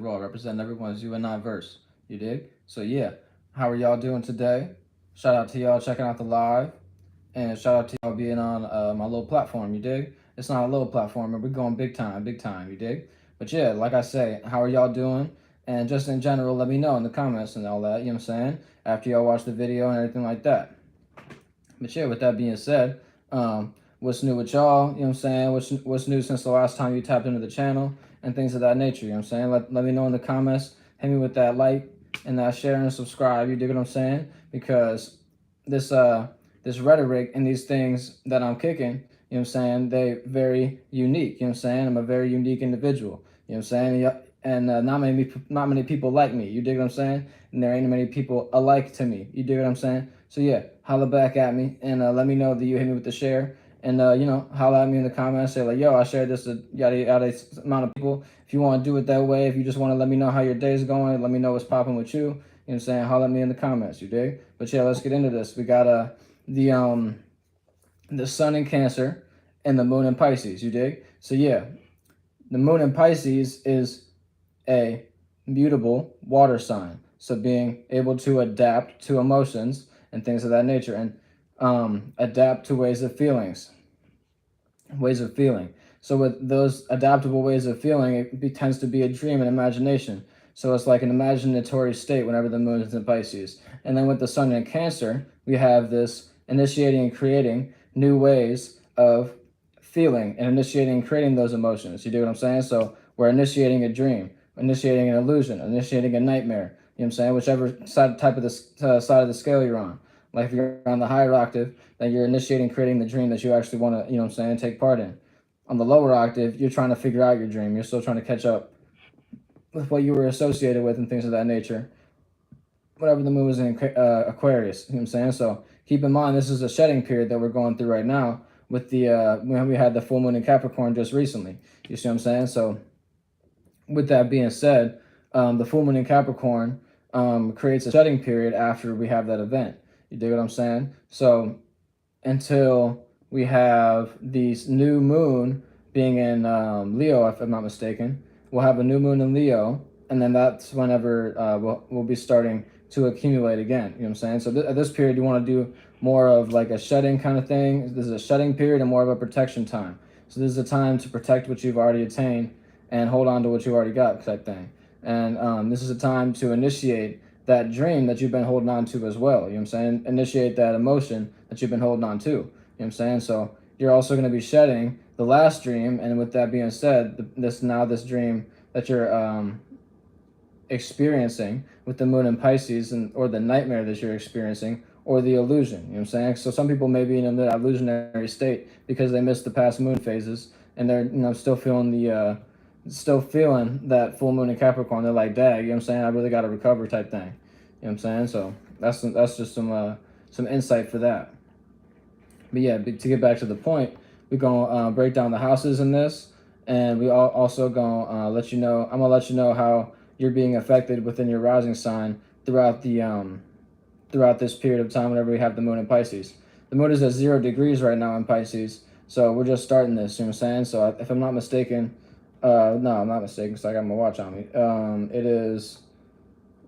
raw, representing everyone's you and not verse. You dig? So yeah, how are y'all doing today? Shout out to y'all checking out the live, and shout out to y'all being on my little platform. You dig? It's not a little platform, and we're going big time, big time. You dig? But yeah, like I say, how are y'all doing? And just in general, let me know in the comments and all that. You know what I'm saying? After y'all watch the video and everything like that. But yeah, with that being said, what's new with y'all? You know what I'm saying? What's new since the last time you tapped into the channel and things of that nature? You know what I'm saying? Let me know in the comments. Hit me with that like and that share and subscribe. You dig what I'm saying? Because this rhetoric and these things that I'm kicking, you know what I'm saying, they very unique. You know what I'm saying? I'm a very unique individual. You know what I'm saying? Yeah, and not many people like me. You dig what I'm saying? And there ain't many people alike to me. You dig what I'm saying? So yeah, holla back at me and let me know that you hit me with the share. And you know, holla at me in the comments. Say like, yo, I shared this to yada yada amount of people. If you want to do it that way, if you just want to let me know how your day's going, let me know what's popping with you. You know what I'm saying? Holla at me in the comments. You dig? But yeah, let's get into this. We got the sun in Cancer and the moon in Pisces. You dig? So yeah, the moon in Pisces is a mutable water sign. So being able to adapt to emotions and things of that nature, and adapt to ways of feeling. So with those adaptable ways of feeling, tends to be a dream and imagination. So it's like an imaginatory state whenever the moon is in Pisces. And then with the sun in Cancer, we have this initiating and creating new ways of feeling and initiating and creating those emotions. You do what I'm saying? So we're initiating a dream, initiating an illusion, initiating a nightmare. You know what I'm saying? Whichever type of the side of the scale you're on. Like if you're on the higher octave, then you're initiating creating the dream that you actually want to, you know what I'm saying, take part in. On the lower octave, you're trying to figure out your dream. You're still trying to catch up with what you were associated with and things of that nature. Whatever the moon is in Aquarius, you know what I'm saying? So keep in mind, this is a shedding period that we're going through right now with the, when we had the full moon in Capricorn just recently. You see what I'm saying? So with that being said, the full moon in Capricorn creates a shedding period after we have that event. You dig what I'm saying? So until we have these new moon being in Leo, if I'm not mistaken, we'll have a new moon in Leo, and then that's whenever we'll be starting to accumulate again. You know what I'm saying? So at this period, you want to do more of like a shedding kind of thing. This is a shedding period and more of a protection time. So this is a time to protect what you've already attained and hold on to what you already got type thing. And this is a time to initiate that dream that you've been holding on to as well. You know what I'm saying? Initiate that emotion that you've been holding on to. You know what I'm saying? So you're also going to be shedding the last dream. And with that being said, this dream that you're experiencing with the moon in Pisces, or the nightmare that you're experiencing, or the illusion. You know what I'm saying? So some people may be in that illusionary state because they missed the past moon phases, and they're, you know, still feeling that full moon in Capricorn. They're like, dang, you know what I'm saying? I really got to recover type thing. You know what I'm saying? So that's just some insight for that. But yeah, to get back to the point, we're gonna break down the houses in this, and we also gonna let you know. I'm gonna let you know how you're being affected within your rising sign throughout this period of time whenever we have the moon in Pisces. The moon is at 0 degrees right now in Pisces, so we're just starting this. You know what I'm saying? So if I'm not mistaken, no, I'm not mistaken, because I got my watch on me. It is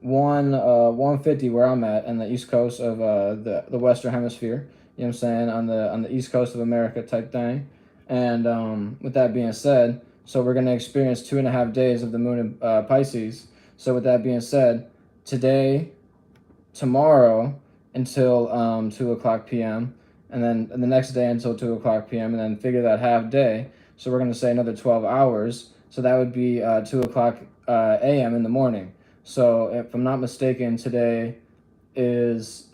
150 where I'm at in the east coast of the Western Hemisphere. You know what I'm saying? On the east coast of America type thing. And with that being said, so we're gonna experience 2.5 days of the moon in Pisces. So with that being said, today, tomorrow until 2:00 p.m. and then the next day until 2:00 p.m. and then figure that half day. So we're gonna say another 12 hours. So that would be 2:00 a.m. in the morning. So if I'm not mistaken, today is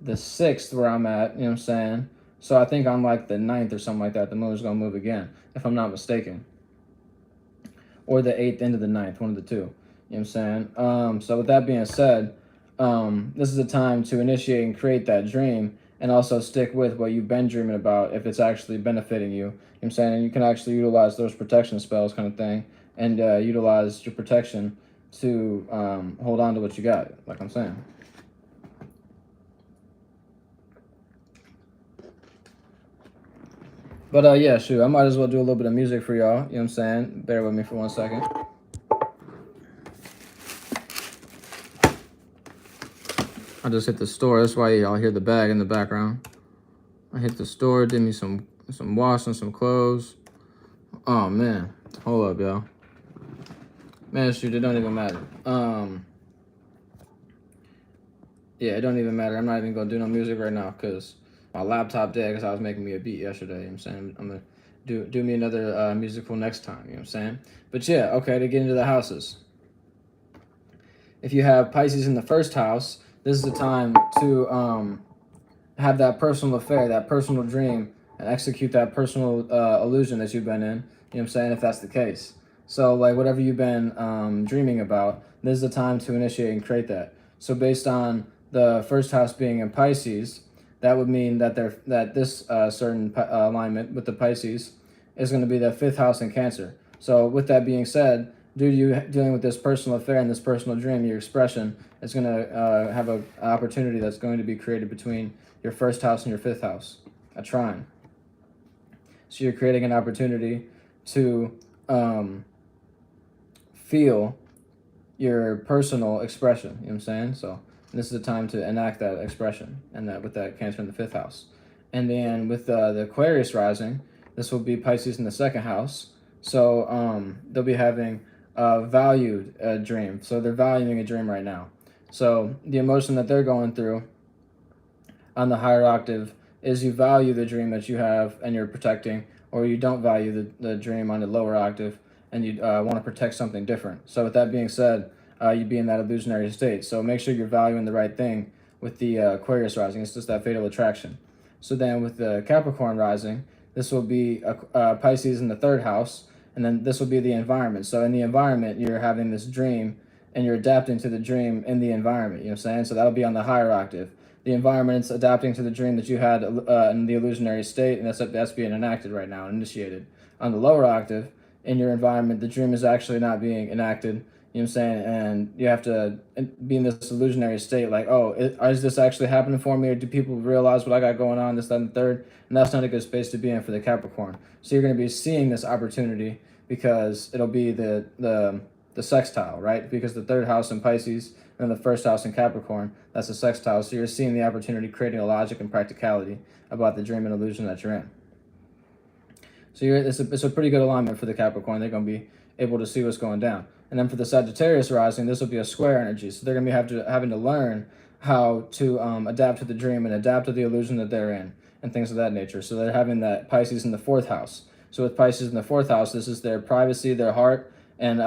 the 6th where I'm at, you know what I'm saying? So I think on like the 9th or something like that, the moon's gonna move again, if I'm not mistaken. Or the 8th into the 9th, one of the two. You know what I'm saying? So with that being said, this is a time to initiate and create that dream, and also stick with what you've been dreaming about if it's actually benefiting you. You know what I'm saying? And you can actually utilize those protection spells kind of thing, and utilize your protection to hold on to what you got, like I'm saying. But yeah, shoot, I might as well do a little bit of music for y'all. You know what I'm saying? Bear with me for 1 second. I just hit the store. That's why y'all hear the bag in the background. I hit the store, did me some washing, some clothes. Oh man, hold up, y'all. Man, shoot, it don't even matter. Yeah, it don't even matter. I'm not even gonna do no music right now because my laptop dead because I was making me a beat yesterday. You know what I'm saying? I'm gonna do me another musical next time. You know what I'm saying? But yeah, okay, to get into the houses. If you have Pisces in the first house, this is the time to have that personal affair, that personal dream, and execute that personal illusion that you've been in. You know what I'm saying? If that's the case. So, like, whatever you've been dreaming about, this is the time to initiate and create that. So, based on the first house being in Pisces, that would mean that this certain alignment with the Pisces is going to be the fifth house in Cancer. So, with that being said, due to you dealing with this personal affair and this personal dream, your expression is going to have an opportunity that's going to be created between your first house and your fifth house, a trine. So you're creating an opportunity to feel your personal expression. You know what I'm saying? So this is the time to enact that expression, and that with that Cancer in the fifth house. And then with the Aquarius rising, this will be Pisces in the second house. So they'll be having a valued dream. So they're valuing a dream right now. So the emotion that they're going through on the higher octave is you value the dream that you have and you're protecting, or you don't value the dream on the lower octave and you want to protect something different. So with that being said, you'd be in that illusionary state. So make sure you're valuing the right thing with the Aquarius rising. It's just that fatal attraction. So then with the Capricorn rising, this will be Pisces in the third house, and then this will be the environment. So in the environment, you're having this dream and you're adapting to the dream in the environment. You know what I'm saying? So that'll be on the higher octave. The environment's adapting to the dream that you had in the illusionary state, and that's being enacted right now, initiated. On the lower octave, in your environment, the dream is actually not being enacted. You know what I'm saying? And you have to be in this illusionary state, like, oh, is this actually happening for me, or do people realize what I got going on, this, that, and the third? And that's not a good space to be in for the Capricorn. So you're going to be seeing this opportunity because it'll be the sextile, right? Because the third house in Pisces and the first house in Capricorn, that's a sextile. So you're seeing the opportunity, creating a logic and practicality about the dream and illusion that you're in. So it's a pretty good alignment for the Capricorn. They're going to be able to see what's going down. And then for the Sagittarius rising, this will be a square energy. So they're going to be having to learn how to adapt to the dream and adapt to the illusion that they're in and things of that nature. So they're having that Pisces in the fourth house. So with Pisces in the fourth house, this is their privacy, their heart, and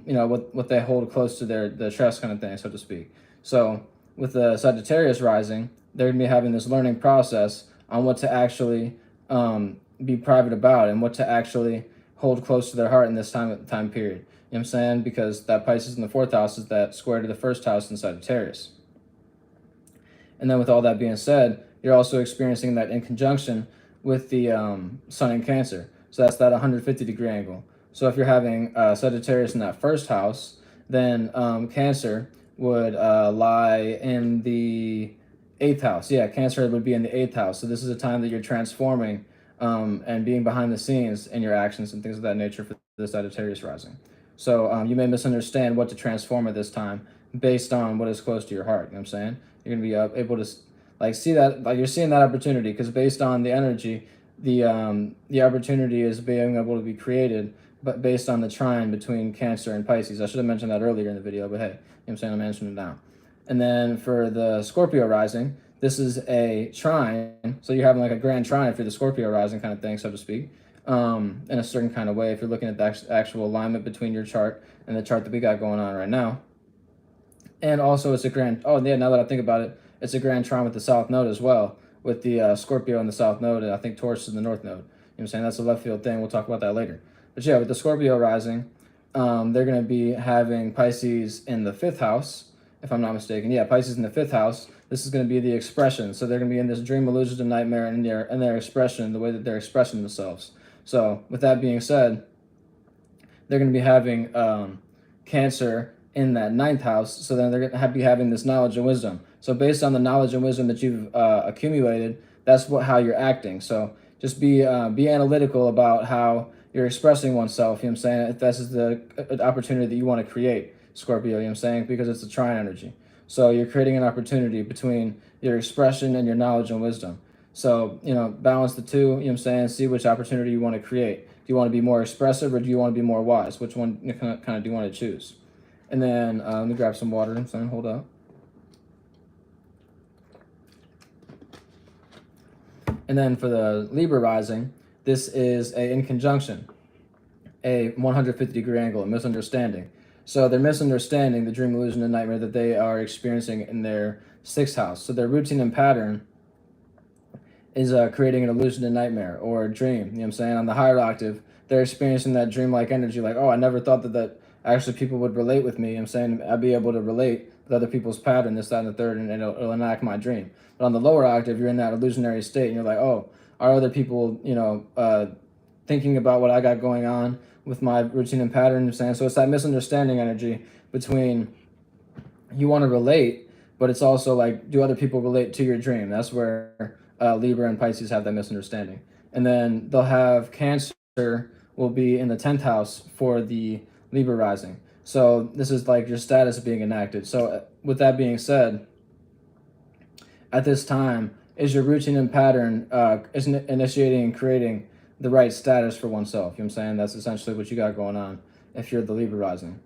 what they hold close to their chest, kind of thing, so to speak. So with the Sagittarius rising, they're going to be having this learning process on what to actually be private about and what to actually hold close to their heart in this time period. You know what I'm saying? Because that Pisces in the fourth house is that square to the first house in Sagittarius. And then with all that being said, you're also experiencing that in conjunction with the Sun in Cancer. So that's that 150-degree angle. So if you're having Sagittarius in that first house, then Cancer would lie in the eighth house. Yeah, Cancer would be in the eighth house. So this is a time that you're transforming and being behind the scenes in your actions and things of that nature for the Sagittarius rising. So you may misunderstand what to transform at this time based on what is close to your heart. You know what I'm saying? You're going to be able to like see that, like you're seeing that opportunity, because based on the energy, the opportunity is being able to be created, but based on the trine between Cancer and Pisces. I should have mentioned that earlier in the video, but hey, you know what I'm saying? I'm mentioning it now. And then for the Scorpio rising, this is a trine. So you're having like a grand trine for the Scorpio rising kind of thing, so to speak, in a certain kind of way. If you're looking at the actual alignment between your chart and the chart that we got going on right now. And also it's a grand, oh yeah, now that I think about it, it's a grand trine with the south node as well, with the Scorpio in the south node, and I think Taurus in the north node. You know what I'm saying? That's a left field thing. We'll talk about that later. But yeah, with the Scorpio rising, they're going to be having Pisces in the fifth house, if I'm not mistaken. Yeah, Pisces in the fifth house. This is going to be the expression. So they're going to be in this dream, illusion, and nightmare, and their expression, the way that they're expressing themselves. So with that being said, they're going to be having Cancer in that ninth house. So then they're going to be having this knowledge and wisdom. So based on the knowledge and wisdom that you've accumulated, that's how you're acting. So Just be analytical about how you're expressing oneself. You know what I'm saying? If this is the opportunity that you want to create, Scorpio. You know what I'm saying? Because it's a trine energy. So you're creating an opportunity between your expression and your knowledge and wisdom. So, balance the two, you know what I'm saying? See which opportunity you want to create. Do you want to be more expressive or do you want to be more wise? Which one kind of do you want to choose? And then let me grab some water. I'm saying, hold up. And then for the Libra rising, this is in conjunction, a 150-degree angle, a misunderstanding. So they're misunderstanding the dream, illusion, and nightmare that they are experiencing in their sixth house. So their routine and pattern is creating an illusion and nightmare or a dream. You know what I'm saying? On the higher octave, they're experiencing that dreamlike energy, like, oh, I never thought that actually people would relate with me. You know what I'm saying? I'd be able to relate with other people's pattern, this, that, and the third, and it'll enact my dream. But on the lower octave, you're in that illusionary state, and you're like, oh, are other people, thinking about what I got going on with my routine and pattern? You know what I'm saying? So it's that misunderstanding energy between you want to relate, but it's also like, do other people relate to your dream? That's where Libra and Pisces have that misunderstanding. And then they'll have Cancer will be in the 10th house for the Libra rising. So this is like your status being enacted. So with that being said, at this time, is your routine and pattern is initiating and creating the right status for oneself? You know what I'm saying? That's essentially what you got going on if you're the Libra rising.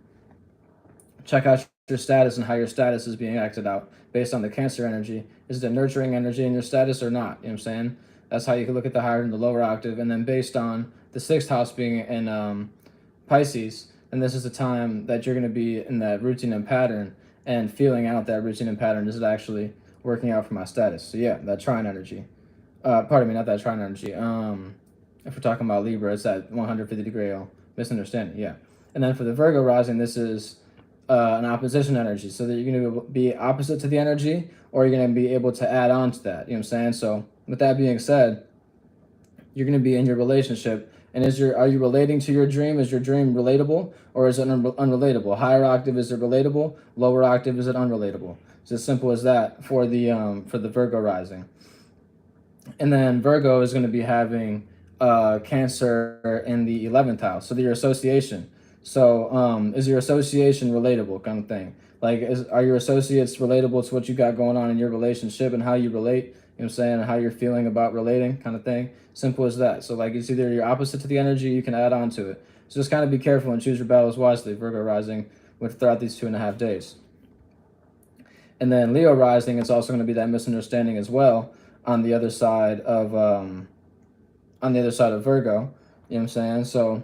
Check out your status and how your status is being acted out based on the Cancer energy. Is it a nurturing energy in your status or not? You know what I'm saying? That's how you can look at the higher and the lower octave. And then based on the sixth house being in Pisces, and this is the time that you're going to be in that routine and pattern and feeling out that routine and pattern. Is it actually working out for my status? So yeah, that trine energy. Pardon me, not that trine energy. If we're talking about Libra, it's that 150-degree misunderstanding. Yeah. And then for the Virgo rising, this is an opposition energy, so that you're going to be opposite to the energy, or you're going to be able to add on to that. You know what I'm saying? So with that being said, you're going to be in your relationship, and are you relating to your dream? Is your dream relatable, or is it unrelatable? Higher octave, is it relatable? Lower octave, is it unrelatable? It's as simple as that for the Virgo rising. And then Virgo is going to be having Cancer in the 11th house, so your association. So is your association relatable, kind of thing? Like, are your associates relatable to what you got going on in your relationship and how you relate? You know what I'm saying? And how you're feeling about relating, kind of thing. Simple as that. So like, it's either you're opposite to the energy, you can add on to it. So just kind of be careful and choose your battles wisely, Virgo rising, throughout these 2.5 days. And then Leo rising, it's also going to be that misunderstanding as well on the other side of Virgo. You know what I'm saying? So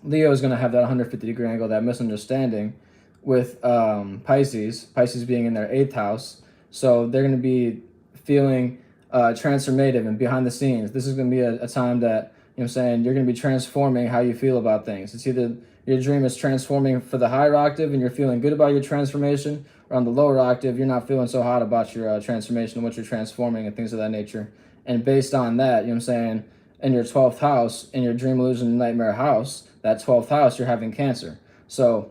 Leo is going to have that 150-degree angle, that misunderstanding with Pisces being in their 8th house. So they're going to be feeling transformative and behind the scenes. This is going to be a time that, you know what I'm saying, you're going to be transforming how you feel about things. It's either your dream is transforming for the higher octave and you're feeling good about your transformation, or on the lower octave, you're not feeling so hot about your transformation and what you're transforming and things of that nature. And based on that, you know what I'm saying, in your 12th house, in your dream, illusion, and nightmare house, that 12th house, you're having Cancer. So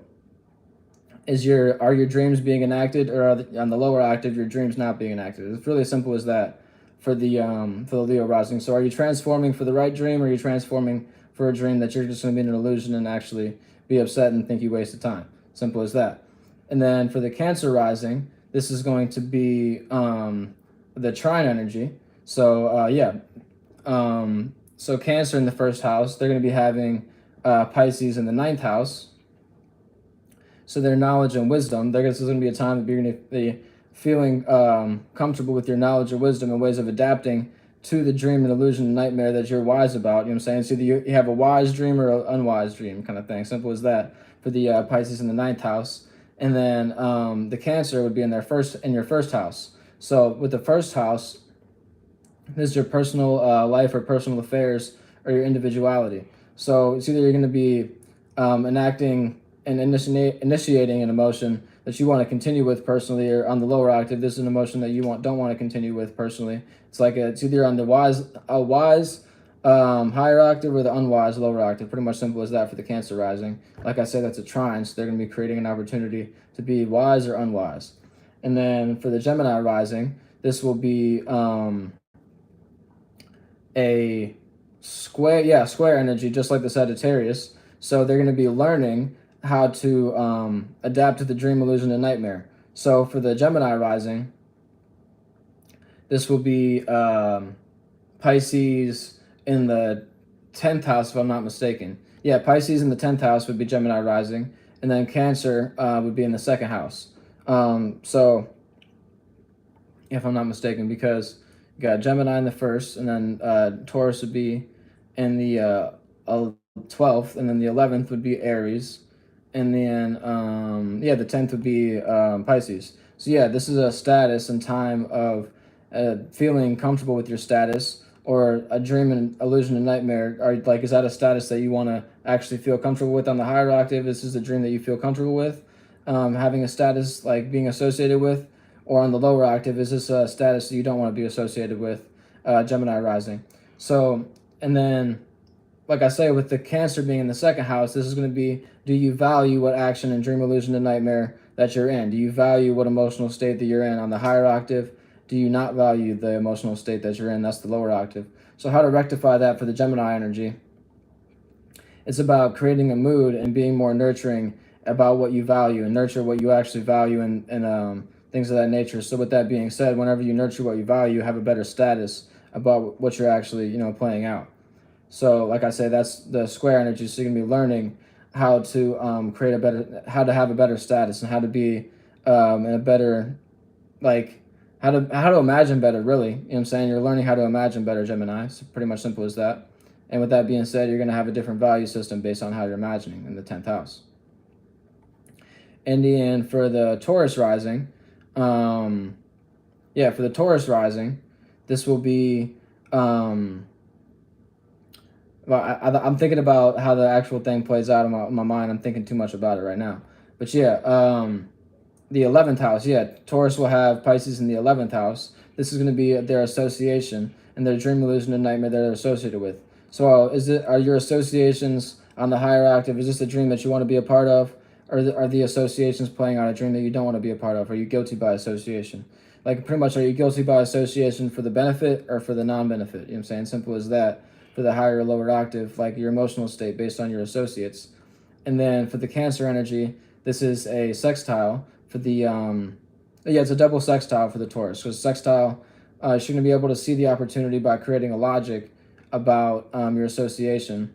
are your dreams being enacted, or on the lower octave, your dreams not being enacted? It's really as simple as that for the Leo rising. So are you transforming for the right dream, or are you transforming for a dream that you're just going to be in an illusion and actually be upset and think you wasted time? Simple as that. And then for the Cancer rising, this is going to be the trine energy. So so Cancer in the 1st house, they're going to be having Pisces in the 9th house. So their knowledge and wisdom, this is going to be a time that you're going to be feeling comfortable with your knowledge or wisdom and ways of adapting to the dream and illusion and nightmare that you're wise about. You know what I'm saying? So either you have a wise dream or an unwise dream, kind of thing. Simple as that for the Pisces in the 9th house. And then the Cancer would be in your 1st house. So with the 1st house, this is your personal life or personal affairs or your individuality. So it's either you're going to be enacting and initiating an emotion that you want to continue with personally, or on the lower octave, this is an emotion that you don't want to continue with personally. It's like it's either on the wise higher octave or the unwise lower octave. Pretty much simple as that for the Cancer rising. Like I said, that's a trine, so they're going to be creating an opportunity to be wise or unwise. And then for the Gemini rising, this will be a square energy, just like the Sagittarius. So they're going to be learning how to adapt to the dream, illusion, and nightmare. So for the Gemini rising, this will be Pisces in the 10th house, if I'm not mistaken. Yeah, Pisces in the 10th house would be Gemini rising, and then Cancer would be in the 2nd house. So, if I'm not mistaken, because you got Gemini in the 1st, and then Taurus would be in the 12th, and then the 11th would be Aries, and then the 10th would be Pisces. So yeah, this is a status and time of feeling comfortable with your status, or a dream and illusion and nightmare. Are like, is that a status that you want to actually feel comfortable with on the higher octave? This is a dream that you feel comfortable with, having a status like being associated with, or on the lower octave, is this a status that you don't want to be associated with, Gemini rising? So, and then, like I say, with the Cancer being in the 2nd house, this is going to be, do you value what action and dream, illusion, and nightmare that you're in? Do you value what emotional state that you're in on the higher octave? Do you not value the emotional state that you're in? That's the lower octave. So how to rectify that for the Gemini energy? It's about creating a mood and being more nurturing about what you value, and nurture what you actually value, and things of that nature. So with that being said, whenever you nurture what you value, you have a better status about what you're actually, playing out. So like I say, that's the square energy. So you're gonna be learning how to how to have a better status, and how to be in a better, like, how to imagine better, really. You know what I'm saying? You're learning how to imagine better, Gemini. It's pretty much simple as that. And with that being said, you're going to have a different value system based on how you're imagining in the 10th house. And then for the Taurus rising, for the Taurus rising, this will be, well, I'm thinking about how the actual thing plays out in my mind. I'm thinking too much about it right now. But yeah, the 11th house, Taurus will have Pisces in the 11th house. This is going to be their association and their dream, illusion, and nightmare that they're associated with. So are your associations on the higher octave, is this a dream that you want to be a part of? Or are the associations playing out a dream that you don't want to be a part of? Are you guilty by association? Like, pretty much, are you guilty by association for the benefit or for the non-benefit? You know what I'm saying? Simple as that. For the higher or lower octave, like your emotional state based on your associates. And then for the Cancer energy, this is a sextile for the it's a double sextile for the Taurus. So sextile, you're going to be able to see the opportunity by creating a logic about your association.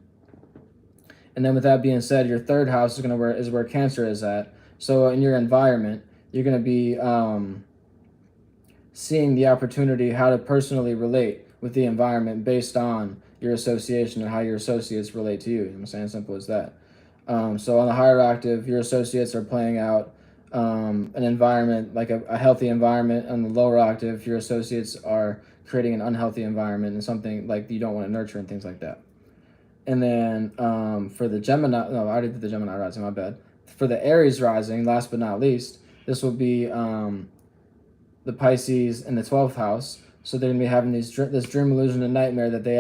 And then with that being said, your 3rd house is where Cancer is at. So in your environment, you're going to be seeing the opportunity how to personally relate with the environment based on your association and how your associates relate to you. You know what I'm saying? Simple as that. So on the higher octave, your associates are playing out an environment, like a healthy environment. On the lower octave, your associates are creating an unhealthy environment and something like you don't want to nurture and things like that. And then for the Gemini, no, I already did the Gemini rising, my bad. For the Aries rising, last but not least, this will be the Pisces in the 12th house. So they're going to be having this dream, illusion, and nightmare that they